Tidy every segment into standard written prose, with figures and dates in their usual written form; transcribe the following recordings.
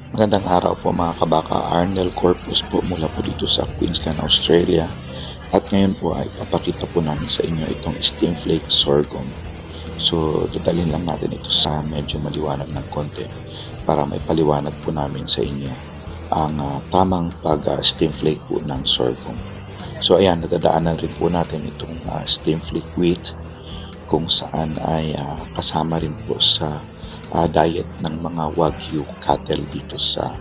Magandang araw po mga kabaka. Arnel Corpus po mula po dito sa Queensland, Australia. At ngayon po ay papakita po namin sa inyo itong steam flake sorghum. So dadalhin lang natin ito sa medyo maliwanag ng konti para may paliwanag po namin sa inyo ang tamang pag steam flake po ng sorghum. So ayan, nadadaanan rin po natin itong steam flake wheat kung saan ay kasama rin po sa diet ng mga Wagyu cattle dito sa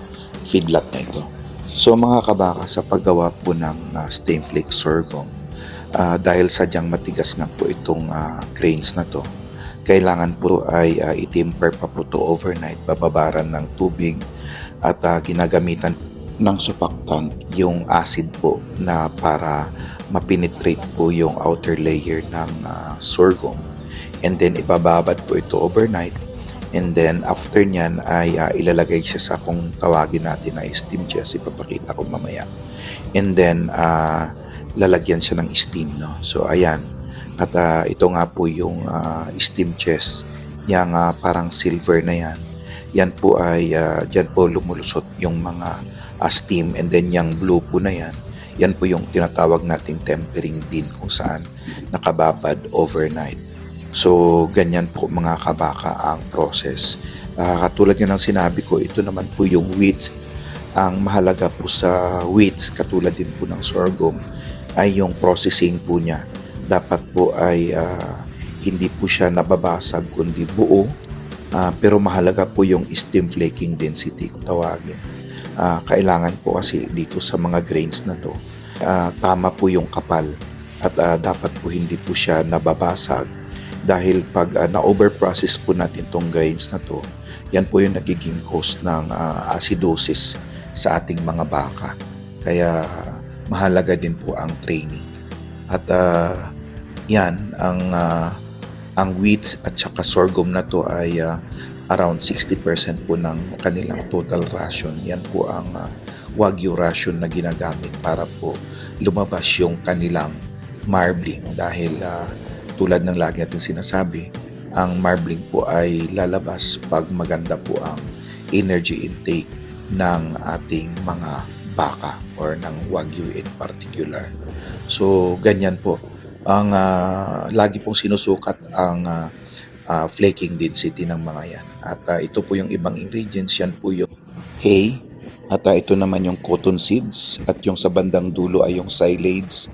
feedlot na ito. So mga kabaka, sa paggawa po ng steam flake sorghum, dahil sadyang matigas nga po itong grains na to, kailangan po ay itimper pa po to overnight, bababaran ng tubig at ginagamitan ng supaktan yung acid po na para mapenetrate po yung outer layer ng sorghum, and then ibababad po ito overnight. And then after nyan ay ilalagay siya sa kung tawagin natin na steam chest, ipapakita ko mamaya. And then lalagyan siya ng steam, no? So ayan, at ito nga po yung steam chest, yung parang silver na yan. Yan po ay dyan po lumulusot yung mga steam, and then yung blue po na yan po yung tinatawag nating tempering bean kung saan nakababad overnight. So, ganyan po mga kabaka ang process. Katulad yun ng sinabi ko, ito naman po yung wheat. Ang mahalaga po sa wheat, katulad din po ng sorghum, ay yung processing po niya. Dapat po ay hindi po siya nababasag kundi buo. Pero mahalaga po yung steam flaking density kung tawagin. Kailangan po kasi dito sa mga grains na to, tama po yung kapal. At dapat po hindi po siya nababasag. Dahil pag na-overprocess po natin itong grains na to, yan po yung nagiging cause ng acidosis sa ating mga baka. Kaya mahalaga din po ang training. At yan, ang wheat at saka sorghum na to ay around 60% po ng kanilang total ration. Yan po ang Wagyu ration na ginagamit para po lumabas yung kanilang marbling. Dahil tulad ng lagi natin sinasabi, ang marbling po ay lalabas pag maganda po ang energy intake ng ating mga baka or ng Wagyu in particular. So, ganyan po. Ang lagi pong sinusukat ang flaking density ng mga yan. At ito po yung ibang ingredients. Yan po yung hay. At ito naman yung cotton seeds. At yung sa bandang dulo ay yung silage.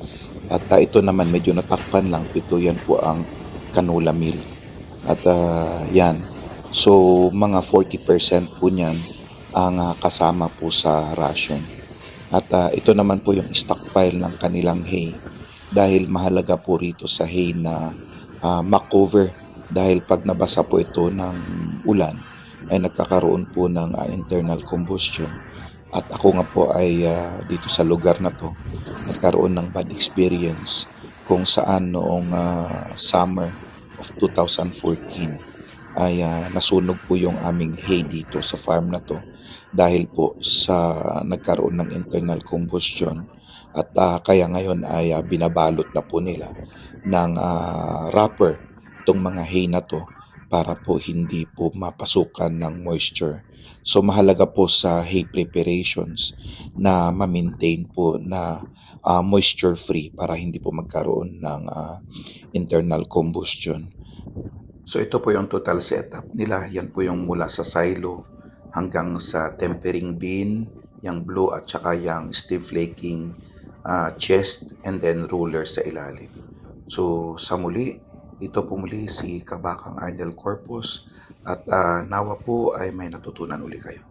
At ito naman medyo natakpan lang. Ito yan po ang canola meal. At yan. So mga 40% po niyan ang kasama po sa ration. At ito naman po yung stockpile ng kanilang hay. Dahil mahalaga po rito sa hay na makover. Dahil pag nabasa po ito ng ulan ay nagkakaroon po ng internal combustion. At ako nga po ay dito sa lugar na to nagkaroon ng bad experience kung saan noong summer of 2014 ay nasunog po yung aming hay dito sa farm na to dahil po sa nagkaroon ng internal combustion. At kaya ngayon ay binabalot na po nila ng wrapper itong mga hay na to para po hindi po mapasukan ng moisture. So mahalaga po sa hay preparations na ma-maintain po na moisture free para hindi po magkaroon ng internal combustion. So ito po yung total setup nila. Yan po yung mula sa silo hanggang sa tempering bean, yung blue at saka yung steam flaking chest, and then roller sa ilalim. So sa muli, ito po muli si Kabakang Arnel Corpus at nawa po ay may natutunan uli kayo.